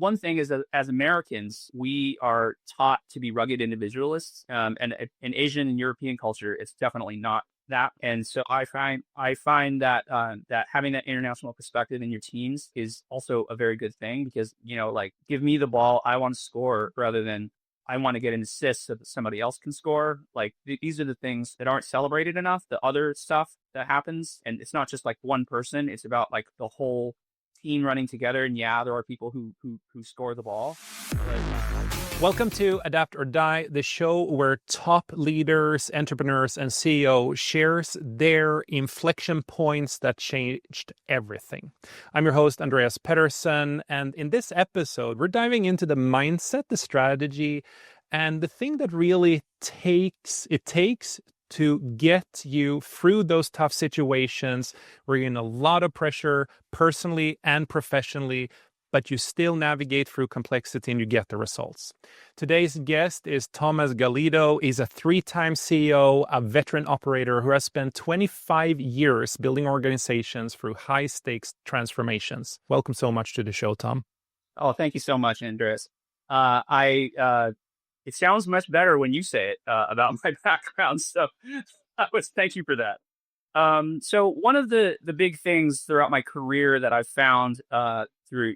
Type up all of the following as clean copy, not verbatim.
one thing is that as Americans, we are taught to be rugged individualists, and in Asian and European culture, it's definitely not that. And so I find that that having that international perspective in your teams is also a very good thing because like give me the ball, I want to score rather than I want to get an assist so that somebody else can score. Like these are the things that aren't celebrated enough. The other stuff that happens, and it's not just like one person; it's about like the whole team running together. And yeah, there are people who score the ball. Welcome to Adapt or Die, the show where top leaders, entrepreneurs, and CEOs shares their inflection points that changed everything. I'm your host, Andreas Pettersson, and in this episode, we're diving into the mindset, the strategy, and the thing that really takes to get you through those tough situations where you're in a lot of pressure, personally and professionally, but you still navigate through complexity and you get the results. Today's guest is Tom Galido. He's a 3-time CEO, a veteran operator who has spent 25 years building organizations through high-stakes transformations. Welcome so much to the show, Tom. Oh, thank you so much, Andreas. It sounds much better when you say it about my background. So thank you for that. So one of the big things throughout my career that I've found through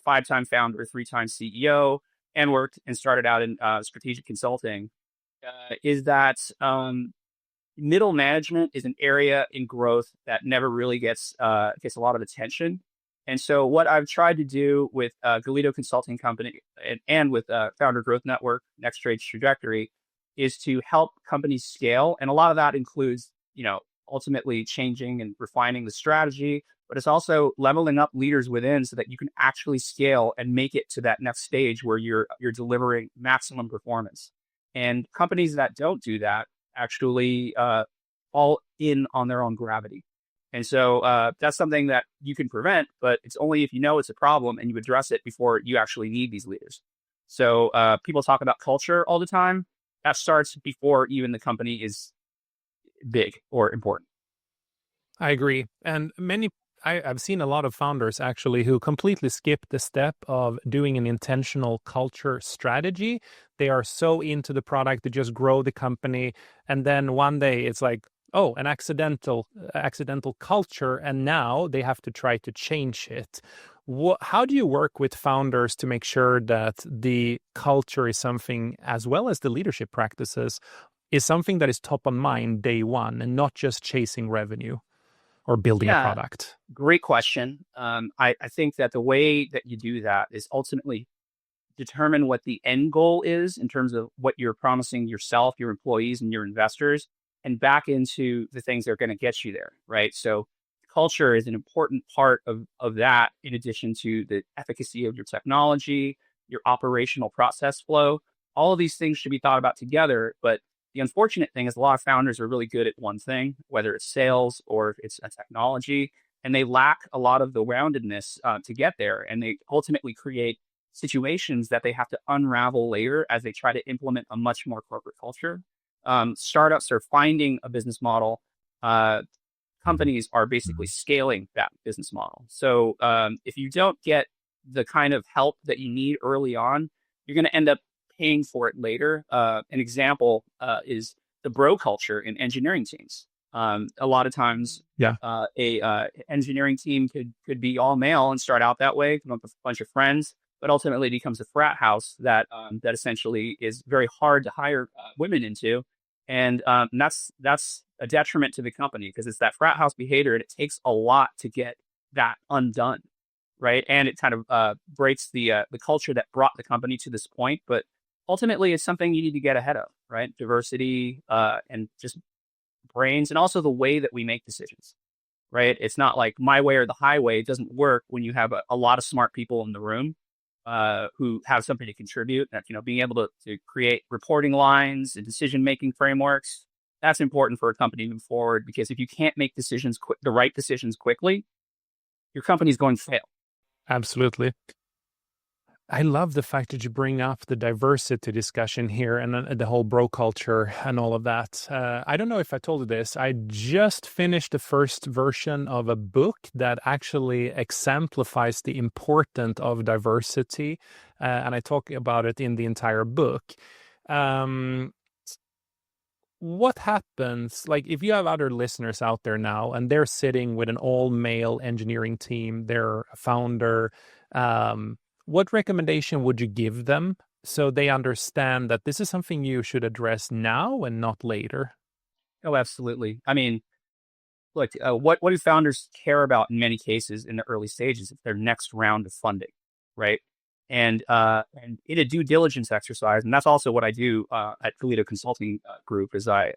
5-time founder, 3-time CEO, and worked and started out in strategic consulting is that middle management is an area in growth that never really gets a lot of attention. And so what I've tried to do with Galido Consulting Company and with Founder Growth Network, Next Trajectory, is to help companies scale. And a lot of that includes, ultimately changing and refining the strategy, but it's also leveling up leaders within so that you can actually scale and make it to that next stage where you're delivering maximum performance. And companies that don't do that actually fall in on their own gravity. And so that's something that you can prevent, but it's only if you know it's a problem and you address it before you actually need these leaders. So people talk about culture all the time. That starts before even the company is big or important. I agree. And I've seen a lot of founders actually who completely skip the step of doing an intentional culture strategy. They are so into the product, they just grow the company. And then one day it's like, oh, an accidental culture. And now they have to try to change it. How do you work with founders to make sure that the culture is something, as well as the leadership practices, is something that is top of mind day one and not just chasing revenue or building a product? Great question. I think that the way that you do that is ultimately determine what the end goal is in terms of what you're promising yourself, your employees, and your investors, and back into the things that are going to get you there, right? So culture is an important part of that, in addition to the efficacy of your technology, your operational process flow. All of these things should be thought about together, but the unfortunate thing is a lot of founders are really good at one thing, whether it's sales or if it's a technology, and they lack a lot of the roundedness to get there. And they ultimately create situations that they have to unravel later as they try to implement a much more corporate culture. Startups are finding a business model. Companies are basically scaling that business model. So if you don't get the kind of help that you need early on, you're going to end up paying for it later. An example is the bro culture in engineering teams. A lot of times, a engineering team could be all male and start out that way, come up with a bunch of friends, but ultimately becomes a frat house that essentially is very hard to hire women into, and that's a detriment to the company because it's that frat house behavior, and it takes a lot to get that undone, right? And it kind of breaks the culture that brought the company to this point, but ultimately, it's something you need to get ahead of, right? Diversity and just brains, and also the way that we make decisions, right? It's not like my way or the highway. It doesn't work when you have a lot of smart people in the room who have something to contribute. That, being able to create reporting lines and decision-making frameworks, that's important for a company moving forward, because if you can't make the right decisions quickly, your company's going to fail. Absolutely. I love the fact that you bring up the diversity discussion here and the whole bro culture and all of that. I don't know if I told you this. I just finished the first version of a book that actually exemplifies the importance of diversity, and I talk about it in the entire book. Um, what happens, like, if you have other listeners out there now and they're sitting with an all male engineering team, they're a founder, what recommendation would you give them so they understand that this is something you should address now and not later? Oh, absolutely. I mean, look, what do founders care about in many cases in the early stages? It's their next round of funding, right? And in a due diligence exercise, and that's also what I do at Galido Consulting Group, is I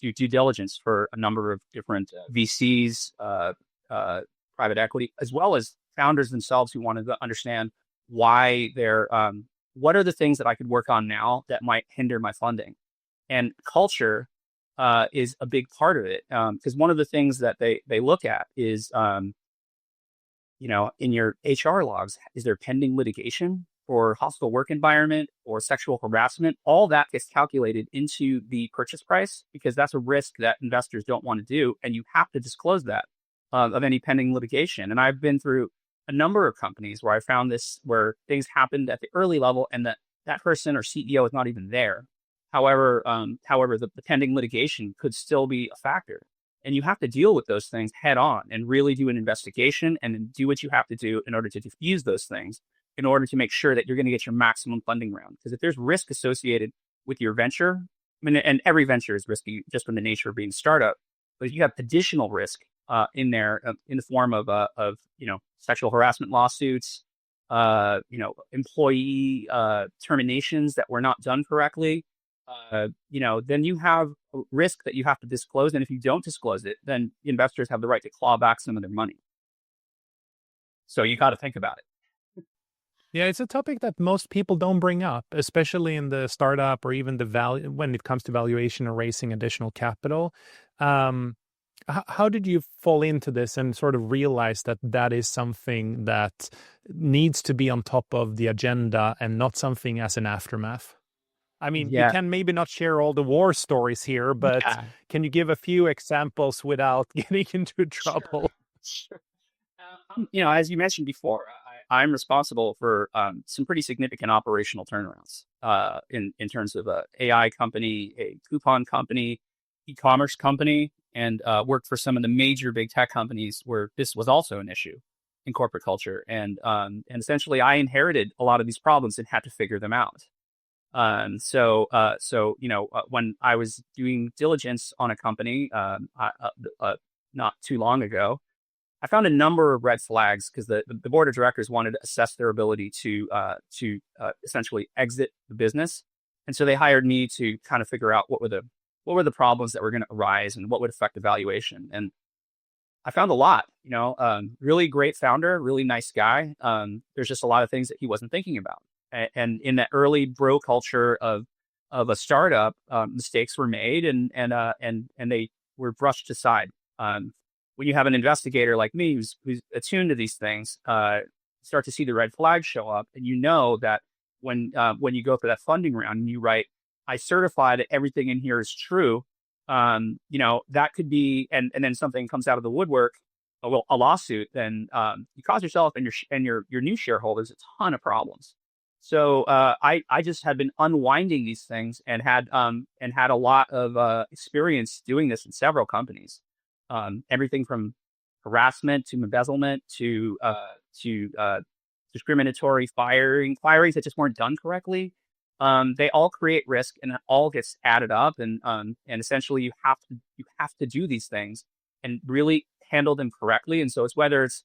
do due diligence for a number of different VCs, private equity, as well as founders themselves who want to understand why they're what are the things that I could work on now that might hinder my funding. And culture is a big part of it, because one of the things that they look at is in your HR logs, is there pending litigation or hostile work environment or sexual harassment? All that gets calculated into the purchase price, because that's a risk that investors don't want to do. And you have to disclose that of any pending litigation. And I've been through a number of companies where I found this, where things happened at the early level and that person or CEO is not even there. However, the pending litigation could still be a factor. And you have to deal with those things head on and really do an investigation and do what you have to do in order to diffuse those things, in order to make sure that you're going to get your maximum funding round. Because if there's risk associated with your venture, I mean, and every venture is risky just from the nature of being a startup, but if you have additional risk in there in the form of sexual harassment lawsuits, employee terminations that were not done correctly, then you have a risk that you have to disclose. And if you don't disclose it, then investors have the right to claw back some of their money. So you got to think about it. Yeah, it's a topic that most people don't bring up, especially in the startup or even the value when it comes to valuation or raising additional capital. How did you fall into this and sort of realize that that is something that needs to be on top of the agenda and not something as an aftermath? I mean, you Yeah. can maybe not share all the war stories here, but Yeah. can you give a few examples without getting into trouble? Sure. As you mentioned before, I'm responsible for some pretty significant operational turnarounds in terms of a AI company, a coupon company, e-commerce company, and worked for some of the major big tech companies where this was also an issue in corporate culture. And essentially, I inherited a lot of these problems and had to figure them out. When I was doing diligence on a company not too long ago, I found a number of red flags, because the board of directors wanted to assess their ability to essentially exit the business. And so they hired me to kind of figure out what were the problems that were going to arise and what would affect the valuation. And I found a lot, really great founder, really nice guy. There's just a lot of things that he wasn't thinking about. And in that early bro culture of a startup, mistakes were made and they were brushed aside. When you have an investigator like me who's attuned to these things, start to see the red flags show up, and that when you go for that funding round and you write, "I certify that everything in here is true," that could be, and then something comes out of the woodwork, a lawsuit, then you cause yourself and your new shareholders a ton of problems. So I just had been unwinding these things and had a lot of experience doing this in several companies. Everything from harassment to embezzlement to discriminatory firings that just weren't done correctly. They all create risk, and it all gets added up. And essentially, you have to do these things and really handle them correctly. And so it's whether it's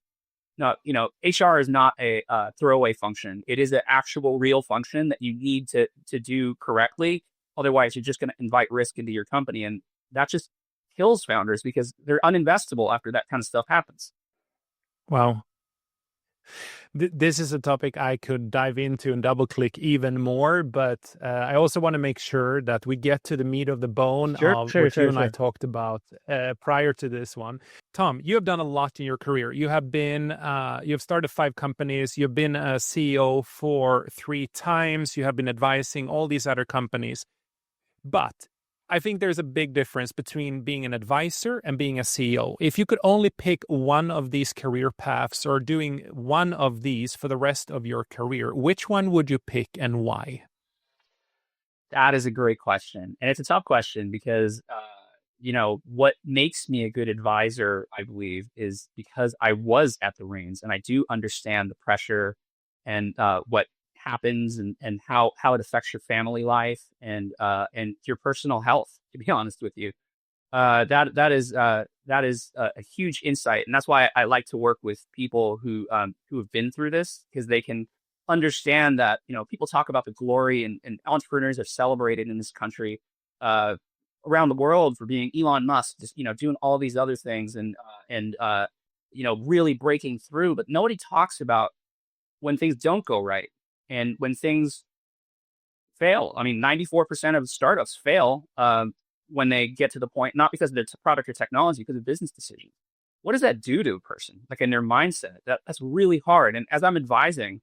not, HR is not a throwaway function. It is an actual real function that you need to do correctly. Otherwise, you're just going to invite risk into your company, and that just kills founders because they're uninvestable after that kind of stuff happens. Wow. This is a topic I could dive into and double click even more, but I also want to make sure that we get to the meat of the bone of what you and I talked about prior to this one. Tom, you have done a lot in your career. You have started 5 companies. You've been a CEO for 3 times. You have been advising all these other companies. But I think there's a big difference between being an advisor and being a CEO. If you could only pick one of these career paths or doing one of these for the rest of your career, which one would you pick and why? That is a great question. And it's a tough question because, what makes me a good advisor, I believe, is because I was at the reins and I do understand the pressure and what happens and how it affects your family life and your personal health, to be honest with you. That is a huge insight, and that's why I like to work with people who have been through this because they can understand that people talk about the glory and entrepreneurs are celebrated in this country uh, around the world for being Elon Musk, just doing all these other things and really breaking through, but nobody talks about when things don't go right and when things fail. I mean, 94% of startups fail when they get to the point, not because of the product or technology, because of business decisions. What does that do to a person, like in their mindset? That's really hard. And as I'm advising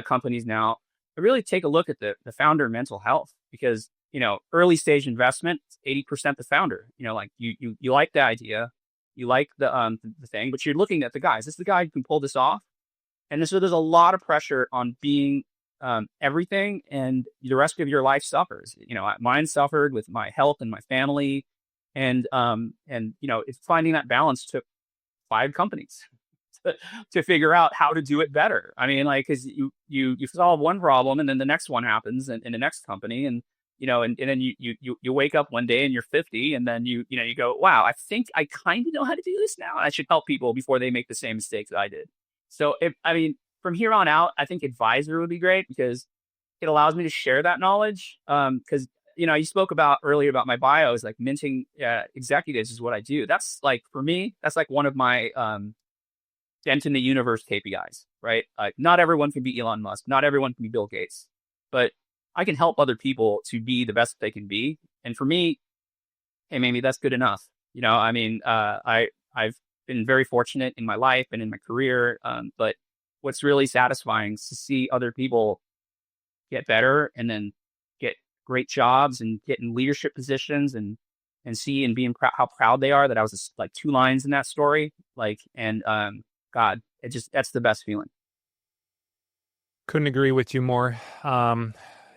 companies now, I really take a look at the founder mental health because, early stage investment, 80% the founder, like you like the idea, you like the thing, but you're looking at the guy. Is this the guy who can pull this off? And so there's a lot of pressure on being everything, and the rest of your life suffers. Mine suffered with my health and my family, and it's finding that balance took 5 companies to figure out how to do it better. I mean, like, because you solve one problem, and then the next one happens in the next company, and then you wake up one day and you're 50, and then you go, wow, I think I kind of know how to do this now. I should help people before they make the same mistakes that I did. So from here on out, I think advisor would be great because it allows me to share that knowledge. Because you spoke about earlier about my bio is like minting executives is what I do. That's like for me, that's like one of my dent in the universe KPIs, right? Not everyone can be Elon Musk, not everyone can be Bill Gates, but I can help other people to be the best they can be. And for me, hey, maybe that's good enough. I've been very fortunate in my life and in my career, but what's really satisfying is to see other people get better and then get great jobs and get in leadership positions and see and being how proud they are that I was just, like 2 lines in that story. God, that's the best feeling. Couldn't agree with you more.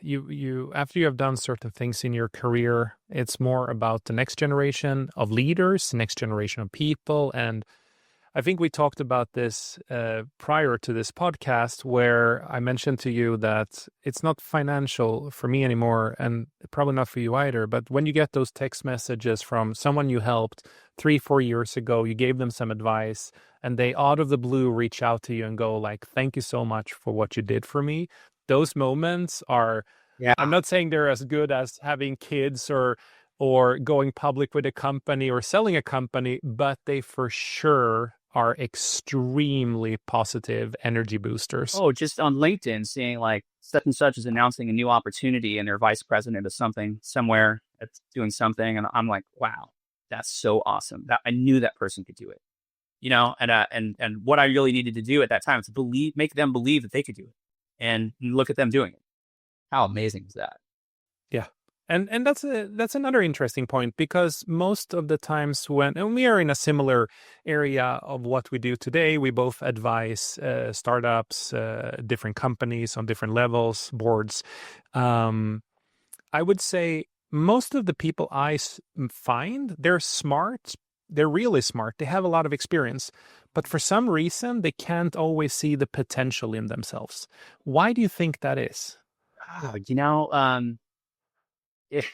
You after you have done certain things in your career, it's more about the next generation of leaders, next generation of people. And I think we talked about this prior to this podcast, where I mentioned to you that it's not financial for me anymore, and probably not for you either. But when you get those text messages from someone you helped 3-4 years ago, you gave them some advice, and they out of the blue reach out to you and go like, thank you so much for what you did for me. Those moments are, Yeah. I'm not saying they're as good as having kids or going public with a company or selling a company, but they for sure are extremely positive energy boosters. Oh, just on LinkedIn, seeing like such and such is announcing a new opportunity and their vice president of something somewhere that's doing something. And I'm like, wow, that's so awesome. That I knew that person could do it, and what I really needed to do at that time was make them believe that they could do it, and look at them doing it. How amazing is that? Yeah. And that's another interesting point, because most of the times and we are in a similar area of what we do today, we both advise startups, different companies on different levels, boards. I would say most of the people I find, they're smart, they're really smart, they have a lot of experience, but for some reason they can't always see the potential in themselves. Why do you think that is? If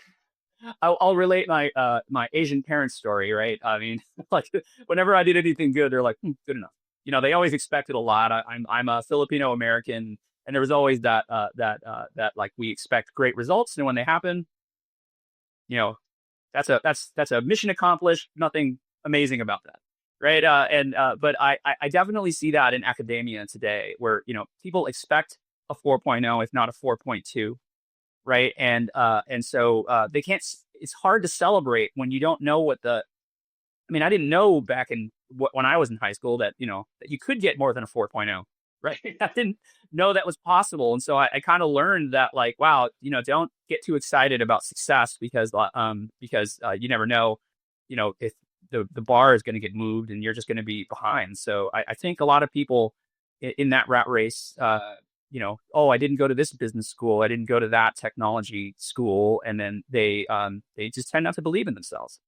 I'll relate my Asian parents' story, right? I mean, like whenever I did anything good, they're like, good enough. They always expected a lot. I'm a Filipino American, and there was always that like we expect great results, and when they happen, you know, that's a mission accomplished. Nothing amazing about that, right? But I definitely see that in academia today, where people expect a 4.0, if not a 4.2. Right. And so they can't, it's hard to celebrate when you don't know I didn't know back in when I was in high school that, that you could get more than a 4.0, right? I didn't know that was possible. And so I kind of learned that like, wow, don't get too excited about success because you never know, if the bar is going to get moved and you're just going to be behind. So I think a lot of people in that rat race, oh, I didn't go to this business school, I didn't go to that technology school, and then they just tend not to believe in themselves.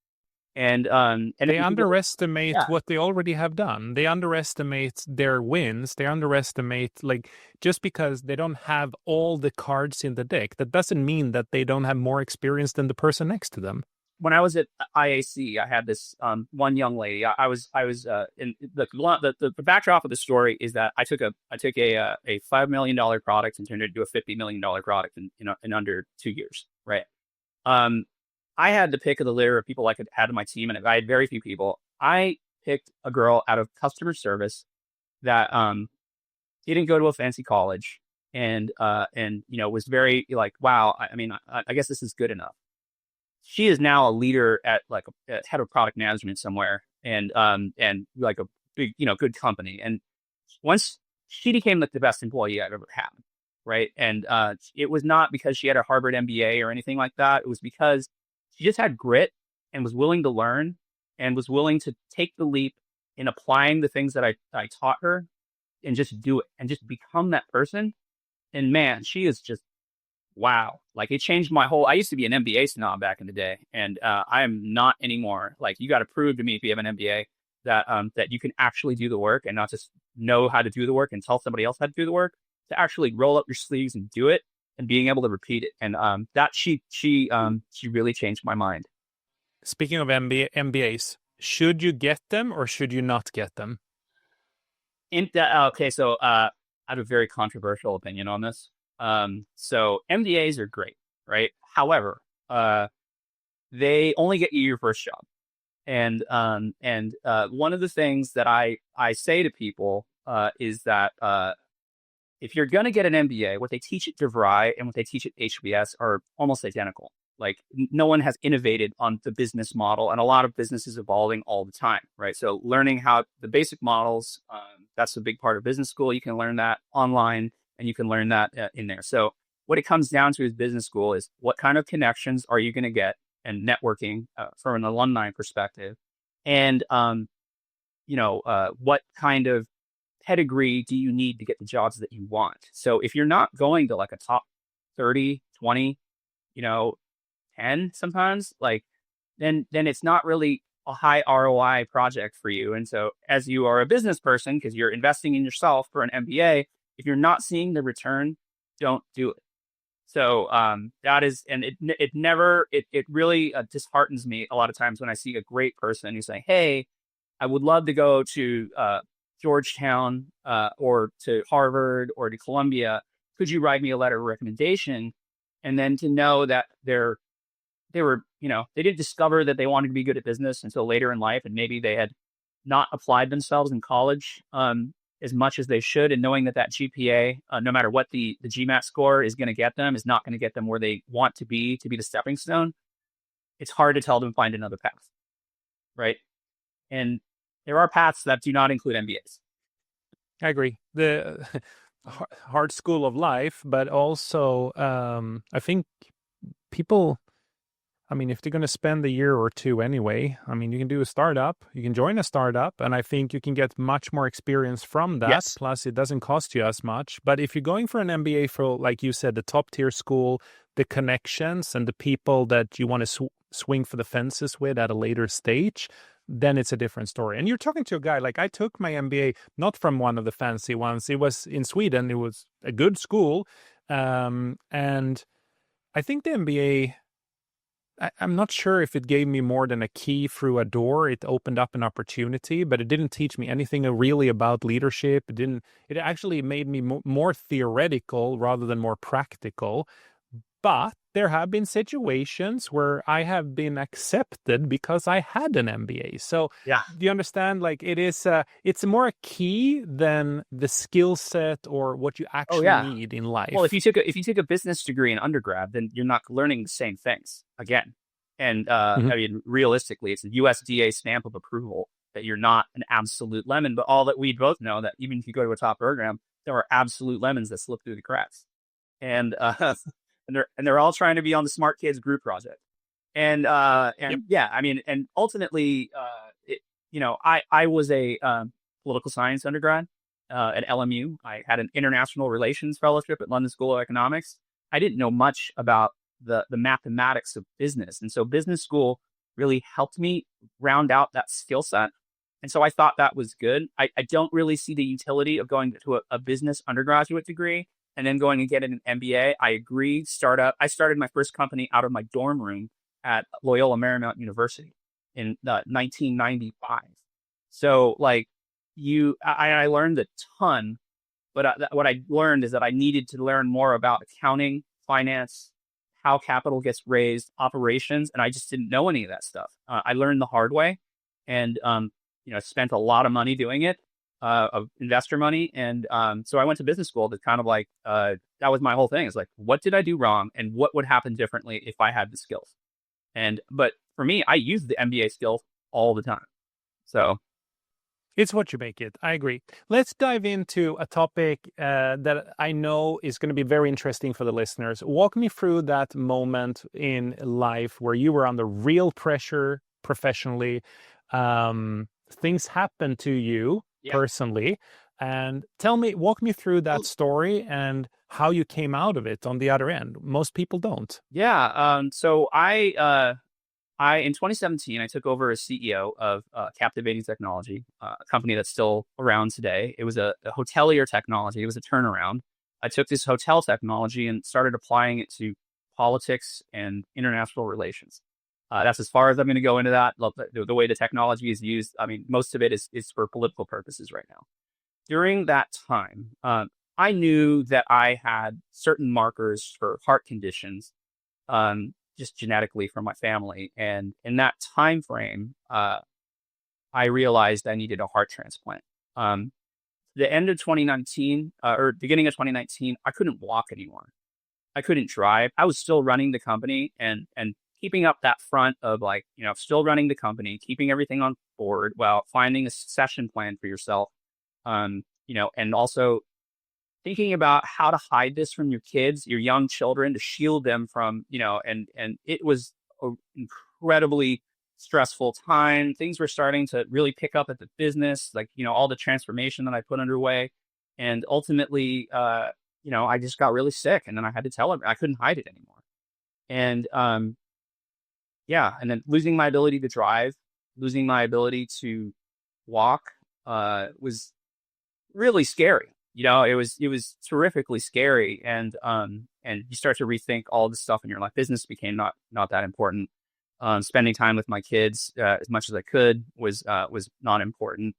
And They if you look, underestimate yeah, what they already have done. They underestimate their wins. They underestimate, like, just because they don't have all the cards in the deck, that doesn't mean that they don't have more experience than the person next to them. when I was at IAC, I had this one young lady. I was in the backdrop of the story is that I took a $5 million product and turned it into a $50 million product in under 2 years, right? Um, I had the pick of the litter of people I could add to my team, and I had very few people. I picked a girl out of customer service that didn't go to a fancy college and was very like, wow. I mean, I guess this is good enough. She is now a leader at like a head of product management somewhere, and like a big good company. And once she became like the best employee I've ever had, right? And it was not because she had a Harvard MBA or anything like that. It was because she just had grit and was willing to learn and was willing to take the leap in applying the things that I taught her and just do it and just become that person. And man, she is just wow. Like it changed my whole, I used to be an MBA snob back in the day, and I am not anymore. Like you got to prove to me if you have an MBA that you can actually do the work and not just know how to do the work and tell somebody else how to do the work, to actually roll up your sleeves and do it and being able to repeat it. And that she really changed my mind. Speaking of MBAs, should you get them or should you not get them? Okay, so I have a very controversial opinion on this. So MBAs are great, right? However, they only get you your first job. And one of the things that I say to people is that if you're going to get an MBA, what they teach at DeVry and what they teach at HBS are almost identical. Like no one has innovated on the business model, and a lot of business is evolving all the time, right? So learning how the basic models, that's a big part of business school. You can learn that online, and you can learn that in there. So what it comes down to is business school is what kind of connections are you going to get and networking from an alumni perspective, and what kind of pedigree do you need to get the jobs that you want? So if you're not going to like a top 30, 20, 10 sometimes, like then it's not really a high ROI project for you. And so as you are a business person, because you're investing in yourself for an MBA, if you're not seeing the return, don't do it. So that is, and it really disheartens me a lot of times when I see a great person who's saying, hey, I would love to go to Georgetown or to Harvard or to Columbia. Could you write me a letter of recommendation? And then to know that they didn't discover that they wanted to be good at business until later in life, and maybe they had not applied themselves in college as much as they should, and knowing that GPA, no matter what the GMAT score is going to get them, is not going to get them where they want to be the stepping stone. It's hard to tell them find another path, right? And there are paths that do not include MBAs. I agree. The hard school of life, but also I think people, I mean, if they're going to spend a year or two anyway, I mean, you can do a startup, you can join a startup, and I think you can get much more experience from that. Yes. Plus, it doesn't cost you as much. But if you're going for an MBA for, like you said, the top tier school, the connections and the people that you want to swing for the fences with at a later stage, then it's a different story. And you're talking to a guy, like I took my MBA not from one of the fancy ones. It was in Sweden. It was a good school. And I think the MBA, I'm not sure if it gave me more than a key through a door. It opened up an opportunity, but it didn't teach me anything really about leadership. It actually made me more theoretical rather than more practical. But there have been situations where I have been accepted because I had an MBA. So yeah, do you understand? Like it's more a key than the skill set or what you actually need in life. Well, if you took a business degree in undergrad, then you're not learning the same things again. And I mean, realistically, it's a USDA stamp of approval. that you're not an absolute lemon, but all that we both know that even if you go to a top program, there are absolute lemons that slip through the cracks. And and they're all trying to be on the Smart Kids group project. Yep. And yeah, I mean, and ultimately, I was a political science undergrad at LMU. I had an international relations fellowship at London School of Economics. I didn't know much about the mathematics of business, and so business school really helped me round out that skill set. And so I thought that was good. I don't really see the utility of going to a business undergraduate degree and then going and getting an MBA. I agree. I started my first company out of my dorm room at Loyola Marymount University in 1995. So like I learned a ton, but what I learned is that I needed to learn more about accounting, finance, how capital gets raised, operations, and I just didn't know any of that stuff. I learned the hard way, and spent a lot of money doing it, of investor money, and so I went to business school to kind of like that was my whole thing. It's like, what did I do wrong, and what would happen differently if I had the skills? But for me, I use the MBA skills all the time. So It's what you make it. I agree. Let's dive into a topic that I know is going to be very interesting for the listeners. Walk me through that moment in life where you were under real pressure professionally. Things happened to you personally. And walk me through that story and how you came out of it on the other end. Most people don't. Yeah. So in 2017, I took over as CEO of Captivating Technology, a company that's still around today. It was a hotelier technology. It was a turnaround. I took this hotel technology and started applying it to politics and international relations. That's as far as I'm going to go into that. The way the technology is used, I mean, most of it is for political purposes right now. During that time, I knew that I had certain markers for heart conditions, just genetically from my family. And in that time frame, I realized I needed a heart transplant. The end of 2019 or beginning of 2019, I couldn't walk anymore. I couldn't drive. I was still running the company and keeping up that front of like, still running the company, keeping everything on board while finding a succession plan for yourself. And also thinking about how to hide this from your kids, your young children, to shield them from, and it was an incredibly stressful time. Things were starting to really pick up at the business, like, all the transformation that I put underway. And ultimately, I just got really sick, and then I had to tell them I couldn't hide it anymore. And, and then losing my ability to drive, losing my ability to walk, was really scary. It was terrifically scary. And you start to rethink all the stuff in your life. Business became not that important. Spending time with my kids, as much as I could was not important.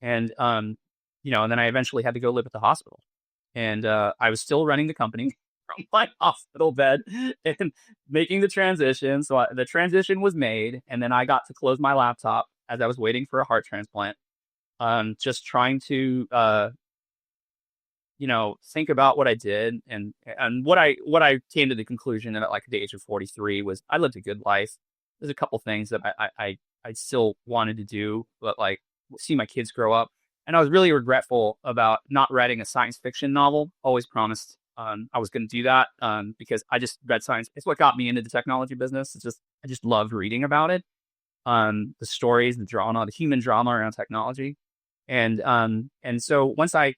And, and then I eventually had to go live at the hospital, and, I was still running the company from my hospital bed and making the transition. So the transition was made, and then I got to close my laptop as I was waiting for a heart transplant. Just trying to, think about what I did, and what I came to the conclusion at like the age of 43 was I lived a good life. There's a couple things that I still wanted to do, but like see my kids grow up. And I was really regretful about not writing a science fiction novel. Always promised I was going to do that, because I just read science. It's what got me into the technology business. I just loved reading about it. The stories, the drama, the human drama around technology. And so once I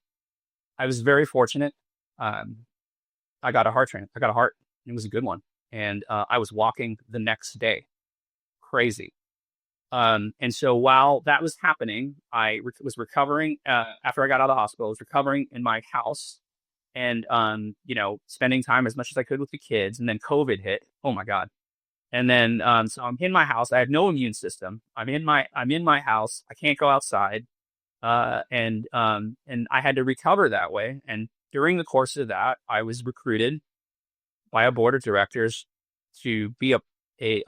was very fortunate. I got a heart. It was a good one. And I was walking the next day. Crazy. And so while that was happening, I was recovering after I got out of the hospital. I was recovering in my house, and spending time as much as I could with the kids. And then COVID hit. Oh my God. And then so I'm in my house. I have no immune system. I'm in my house. I can't go outside. And I had to recover that way. And during the course of that, I was recruited by a board of directors to be a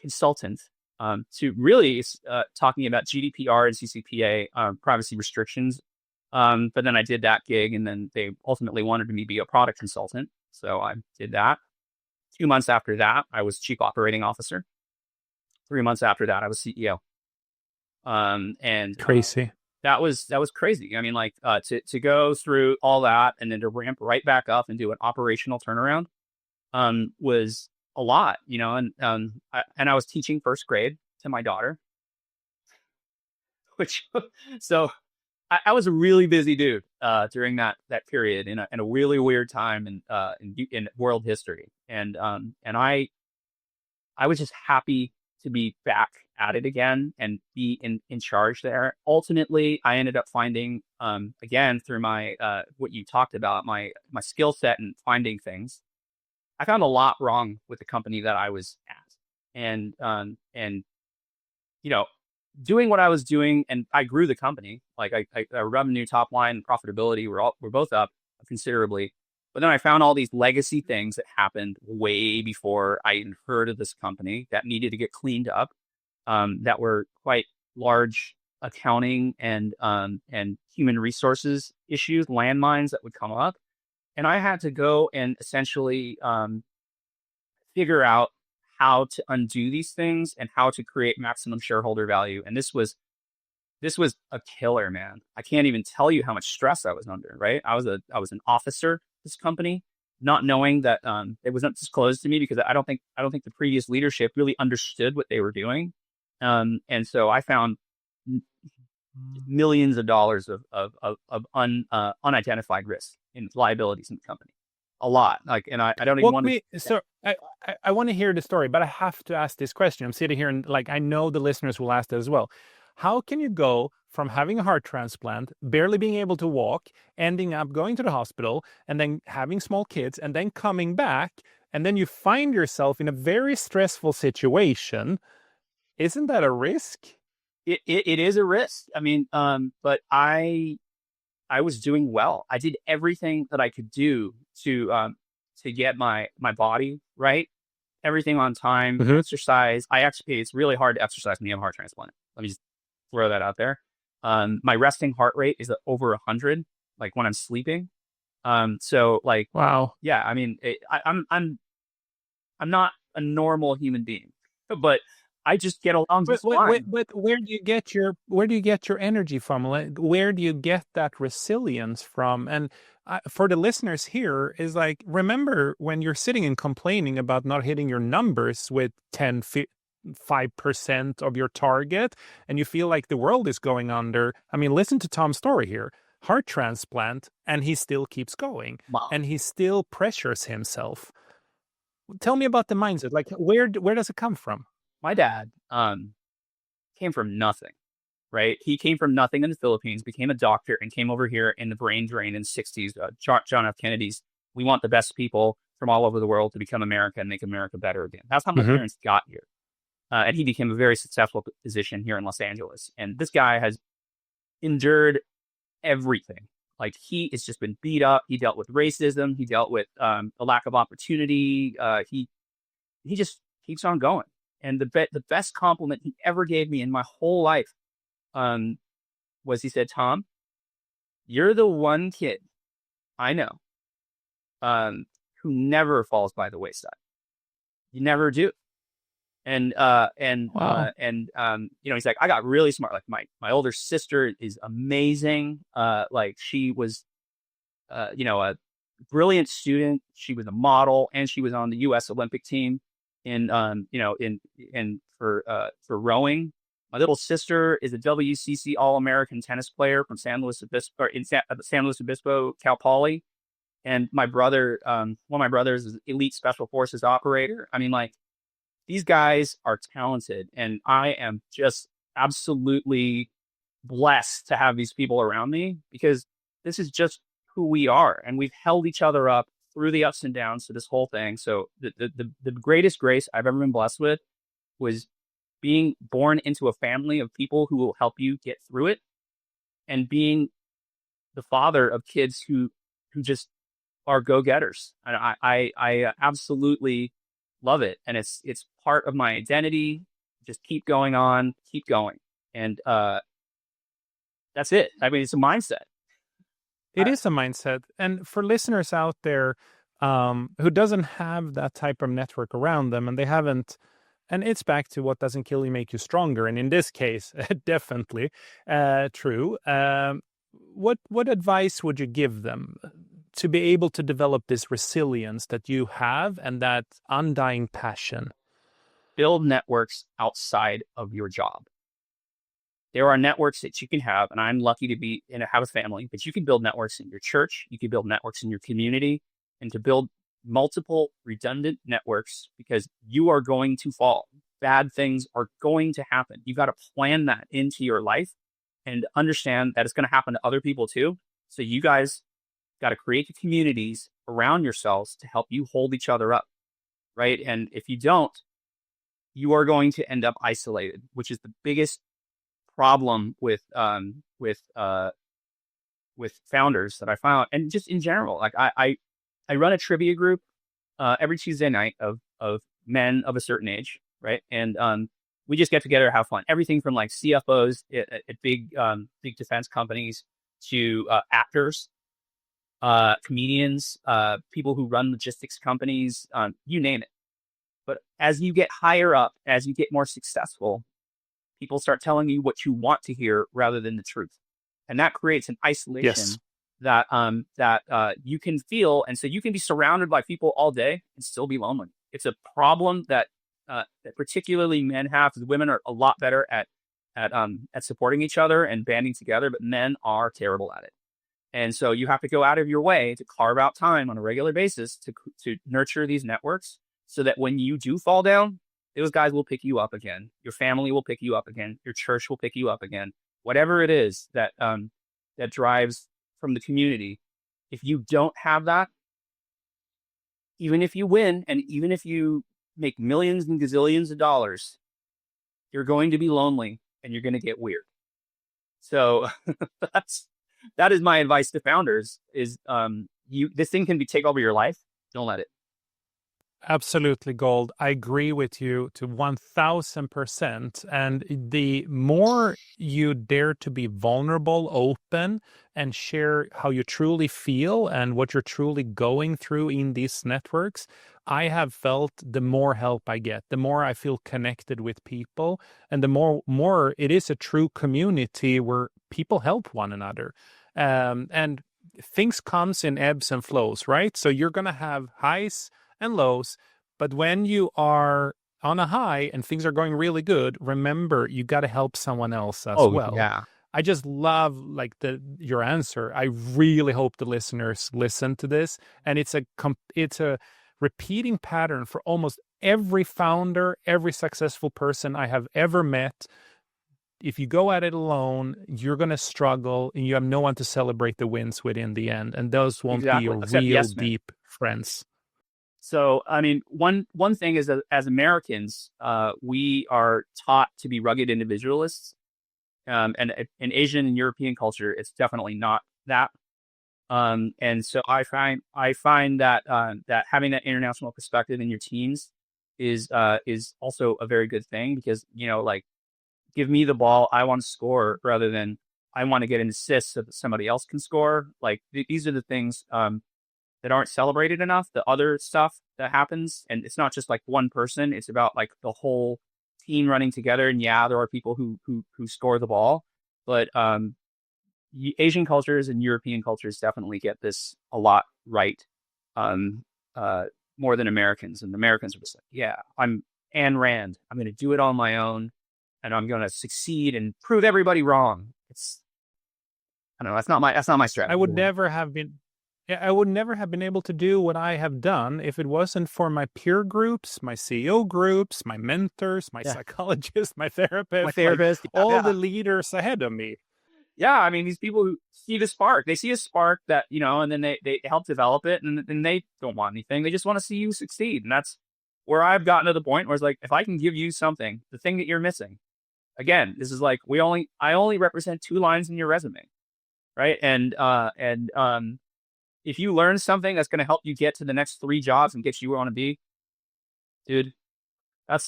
consultant, to really, talking about GDPR and CCPA, privacy restrictions. But then I did that gig, and then they ultimately wanted me to be a product consultant. So I did that. 2 months after that, I was chief operating officer. 3 months after that, I was CEO. And Crazy. that was crazy. I mean, like to go through all that and then to ramp right back up and do an operational turnaround was a lot, and I was teaching first grade to my daughter, which so I was a really busy dude during that period in a really weird time in world history, and I was just happy to be back at it again and be in charge there. Ultimately, I ended up finding again through my what you talked about, my skill set and finding things. I found a lot wrong with the company that I was at, and you know, doing what I was doing, and I grew the company. Like our revenue, top line, and profitability were both up considerably. But then I found all these legacy things that happened way before I even heard of this company that needed to get cleaned up. That were quite large accounting and human resources issues, landmines that would come up, and I had to go and essentially figure out how to undo these things and how to create maximum shareholder value. And this was a killer, man. I can't even tell you how much stress I was under, right? I was an officer at this company, not knowing that it wasn't disclosed to me because I don't think the previous leadership really understood what they were doing. And so I found millions of dollars of unidentified risks and liabilities in the company. A lot. Like, and I don't even Walk want to. me. So I want to hear the story, but I have to ask this question. I'm sitting here and like I know the listeners will ask that as well. How can you go from having a heart transplant, barely being able to walk, ending up going to the hospital, and then having small kids, and then coming back, and then you find yourself in a very stressful situation? Isn't that a risk? It is a risk. I mean, but I was doing well. I did everything that I could do to get my body right, everything on time, Hmm. exercise. It's really hard to exercise when you have a heart transplant. Let me just throw that out there. My resting heart rate is over 100, like when I'm sleeping. So like, Wow. yeah, I mean, I'm not a normal human being, but I just get along But, just fine. where do you get your energy from? Like, where do you get that resilience from? And for the listeners here is like, remember when you're sitting and complaining about not hitting your numbers with 5% of your target, and you feel like the world is going under. I mean, listen to Tom's story here. Heart transplant, and he still keeps going, Wow. and he still pressures himself. Tell me about the mindset. Like, where does it come from? My dad came from nothing, right? He came from nothing in the Philippines, became a doctor, and came over here in the brain drain in the 60s. John F. Kennedy's, we want the best people from all over the world to become America and make America better again. That's how my Hmm. parents got here. And he became a very successful physician here in Los Angeles. And this guy has endured everything. Like, he has just been beat up. He dealt with racism. He dealt with the lack of opportunity. He just keeps on going. And the best compliment he ever gave me in my whole life um, was, he said, "Tom, you're the one kid I know who never falls by the wayside. You never do." Wow. He's like, I got really smart. Like, my older sister is amazing. Like, she was a brilliant student. She was a model, and she was on the U.S. Olympic team for rowing. My little sister is a WCC All-American tennis player from San Luis Obispo, or in San Luis Obispo, Cal Poly. And my brother, one of my brothers, is an elite special forces operator. I mean, like, these guys are talented, and I am just absolutely blessed to have these people around me, because this is just who we are, and we've held each other up through the ups and downs to this whole thing. So the greatest grace I've ever been blessed with was being born into a family of people who will help you get through it, and being the father of kids who just are go-getters. And I absolutely love it, and it's part of my identity. Just keep going on, keep going, and that's it. I mean, it's a mindset. It is a mindset. And for listeners out there who doesn't have that type of network around them, and they haven't And it's back to what doesn't kill you make you stronger. And in this case, definitely true. What advice would you give them to be able to develop this resilience that you have and that undying passion? Build networks outside of your job. There are networks that you can have, and I'm lucky to be in have a family, but you can build networks in your church, you can build networks in your community, and to build multiple redundant networks, because you are going to fall. Bad things are going to happen. You got to plan that into your life and understand that it's going to happen to other people too. So you guys got to create the communities around yourselves to help you hold each other up, right? And if you don't, you are going to end up isolated, which is the biggest problem with founders that I found, and just in general. Like I run a trivia group every Tuesday night of men of a certain age, right? And we just get together, have fun. Everything from like CFOs at big defense companies to actors, comedians, people who run logistics companies, you name it. But as you get higher up, as you get more successful, people start telling you what you want to hear rather than the truth. And that creates an isolation that you can feel. And so you can be surrounded by people all day and still be lonely. It's a problem that particularly men have. Women are a lot better at supporting each other and banding together, but men are terrible at it. And so you have to go out of your way to carve out time on a regular basis to nurture these networks, so that when you do fall down, those guys will pick you up again. Your family will pick you up again. Your church will pick you up again. Whatever it is that drives from the community. If you don't have that, even if you win and even if you make millions and gazillions of dollars, you're going to be lonely and you're going to get weird. So that is my advice to founders: is this thing can take over your life. Don't let it. Absolutely, Gold. I agree with you to 1000%. And the more you dare to be vulnerable, open, and share how you truly feel and what you're truly going through in these networks, I have felt the more help I get, the more I feel connected with people, and the more it is a true community where people help one another. And things comes in ebbs and flows, right? So you're going to have highs and lows, but when you are on a high and things are going really good, remember you got to help someone else as well. Yeah. I just love like your answer. I really hope the listeners listen to this, and it's a repeating pattern for almost every founder, every successful person I have ever met. If you go at it alone, you're going to struggle and you have no one to celebrate the wins with in the end, and those won't be your real deep friends. So, I mean, one thing is that as Americans, we are taught to be rugged individualists. And in Asian and European culture, it's definitely not that. And so I find that that having that international perspective in your teams is also a very good thing, because, like, give me the ball, I want to score, rather than I want to get an assist so that somebody else can score. Like these are the things that aren't celebrated enough. The other stuff that happens, and it's not just like one person, it's about like the whole team running together. And yeah, there are people who score the ball, but Asian cultures and European cultures definitely get this a lot right, more than Americans. And Americans are just like, yeah, I'm Ayn Rand, I'm going to do it on my own, and I'm going to succeed and prove everybody wrong. I don't know. That's not my strategy. I would never have been able to do what I have done if it wasn't for my peer groups, my CEO groups, my mentors, my psychologists, my therapist, all the leaders ahead of me. Yeah, I mean, these people who see the spark, they see a spark that, and then they help develop it, and then they don't want anything. They just want to see you succeed. And that's where I've gotten to the point where it's like, if I can give you something, the thing that you're missing, again, this is like, I only represent 2 lines in your resume, right? And if you learn something that's going to help you get to the next 3 jobs and get you where you want to be, dude, I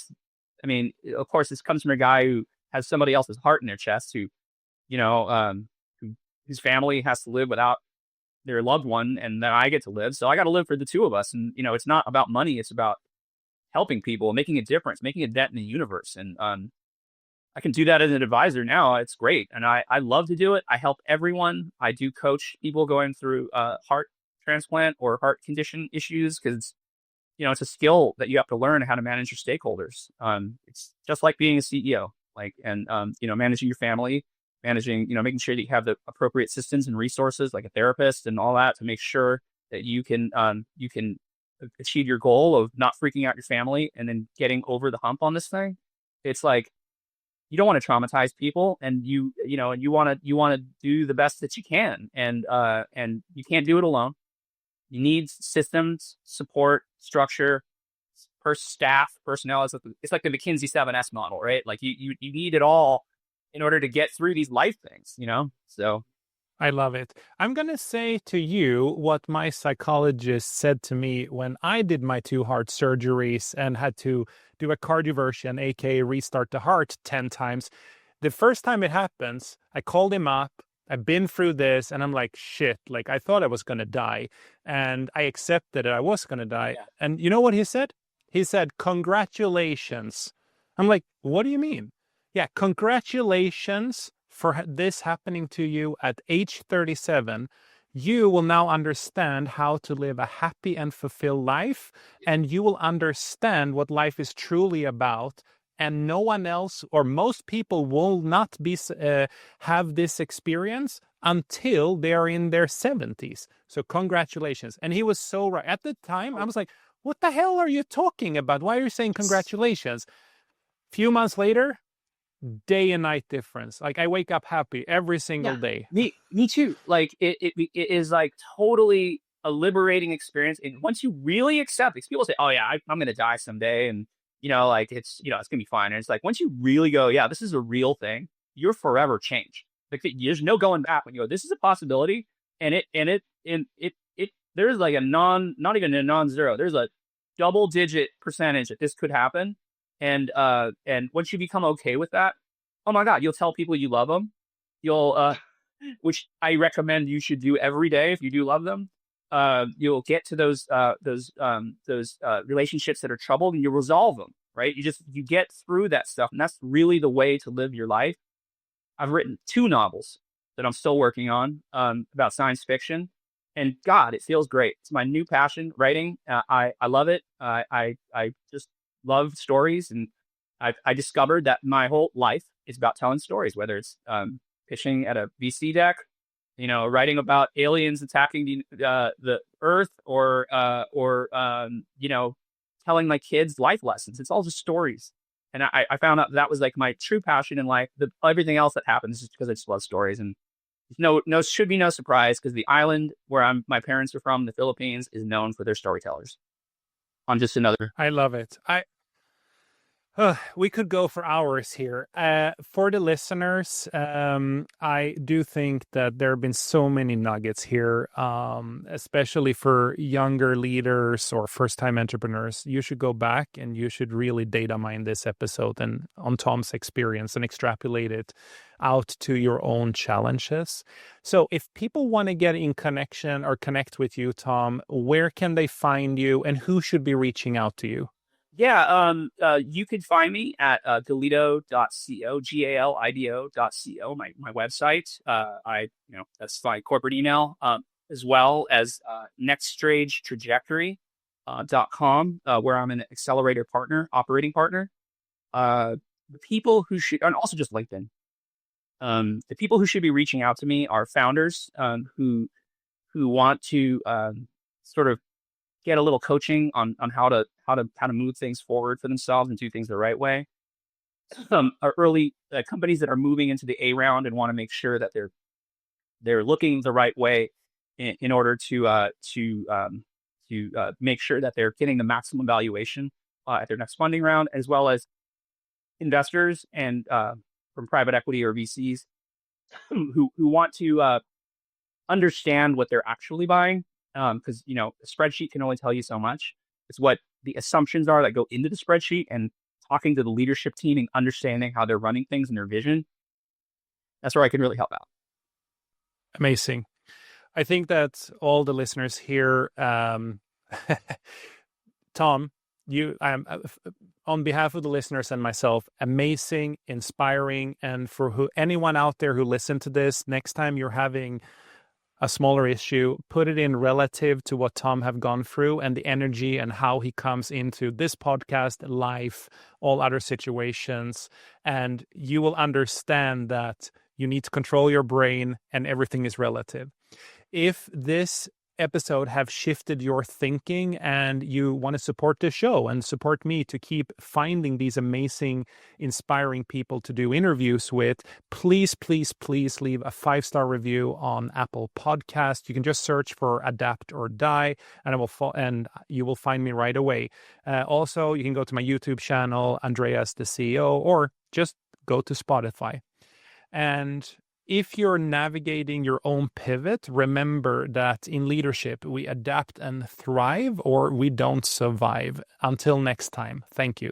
mean, of course, this comes from a guy who has somebody else's heart in their chest, whose family has to live without their loved one, and then I get to live. So I got to live for the 2 of us. And, it's not about money. It's about helping people, making a difference, making a dent in the universe. And I can do that as an advisor now. It's great. And I love to do it. I help everyone. I do coach people going through heart transplant or heart condition issues because, it's a skill that you have to learn how to manage your stakeholders. It's just like being a CEO, managing your family, making sure that you have the appropriate systems and resources like a therapist and all that to make sure that you can achieve your goal of not freaking out your family and then getting over the hump on this thing. It's like, you don't want to traumatize people, and you want to do the best that you can, and you can't do it alone. You need systems, support, structure, staff, personnel. It's like the McKinsey 7S model, right? Like you need it all in order to get through these life things, So I love it. I'm going to say to you what my psychologist said to me when I did my 2 heart surgeries and had to do a cardioversion, aka restart the heart 10 times. The first time it happens, I called him up. I've been through this and I'm like, shit, like I thought I was going to die. And I accepted that I was going to die. Yeah. And you know what he said? He said, congratulations. I'm like, what do you mean? Yeah, congratulations for this happening to you at age 37. You will now understand how to live a happy and fulfilled life, and you will understand what life is truly about. And no one else, or most people, will not have this experience until they are in their 70s. So congratulations. And he was so right. At the time, I was like, what the hell are you talking about? Why are you saying congratulations? Few months later, day and night difference. Like I wake up happy every single day. Me too. Like it is like totally a liberating experience. And once you really accept it, people say, "Oh yeah, I'm going to die someday," and it's it's gonna be fine. And it's like once you really go, "Yeah, this is a real thing," you're forever changed. Like there's no going back when you go, "This is a possibility," and there's like not even a non-zero. There's a double-digit percentage that this could happen. And once you become okay with that, oh my God, you'll tell people you love them. You'll, which I recommend you should do every day if you do love them. You'll get to those relationships that are troubled and you resolve them, right? You get through that stuff. And that's really the way to live your life. I've written 2 novels that I'm still working on, about science fiction, and God, it feels great. It's my new passion, writing. I love it. I just love stories, and I discovered that my whole life is about telling stories, whether it's pitching at a VC deck, writing about aliens attacking the Earth, or telling my kids life lessons. It's all just stories, and I found out that was like my true passion in life. Everything else that happens is because I just love stories, and should be no surprise because the island where my parents are from, the Philippines, is known for their storytellers. On just another. I love it. We could go for hours here. For the listeners, I do think that there have been so many nuggets here, especially for younger leaders or first-time entrepreneurs. You should go back and you should really data mine this episode and on Tom's experience and extrapolate it out to your own challenges. So if people want to get in connection or connect with you, Tom, where can they find you and who should be reaching out to you? Yeah, you can find me at Galido.co, Galido.co, my website. That's my corporate email, as well as nextstagetrajectory.com, where I'm an accelerator partner, operating partner. The people who should, and also just LinkedIn. The people who should be reaching out to me are founders who want to sort of get a little coaching on how to move things forward for themselves and do things the right way. Are early companies that are moving into the A round and want to make sure that they're looking the right way in order to make sure that they're getting the maximum valuation at their next funding round, as well as investors and from private equity or VCs who want to understand what they're actually buying. Because a spreadsheet can only tell you so much. It's what the assumptions are that go into the spreadsheet, and talking to the leadership team and understanding how they're running things and their vision. That's where I can really help out. Amazing. I think that all the listeners here, Tom, on behalf of the listeners and myself, amazing, inspiring. And for anyone out there who listened to this, next time you're having a smaller issue, put it in relative to what Tom have gone through and the energy and how he comes into this podcast, life, all other situations. And you will understand that you need to control your brain and everything is relative. If this episode have shifted your thinking and you want to support the show and support me to keep finding these amazing, inspiring people to do interviews with, please leave a 5-star review on Apple Podcast. You can just search for Adapt or Die and you will find me right away. Also, you can go to my YouTube channel, Andreas the CEO, or just go to Spotify. And if you're navigating your own pivot, remember that in leadership, we adapt and thrive, or we don't survive. Until next time, thank you.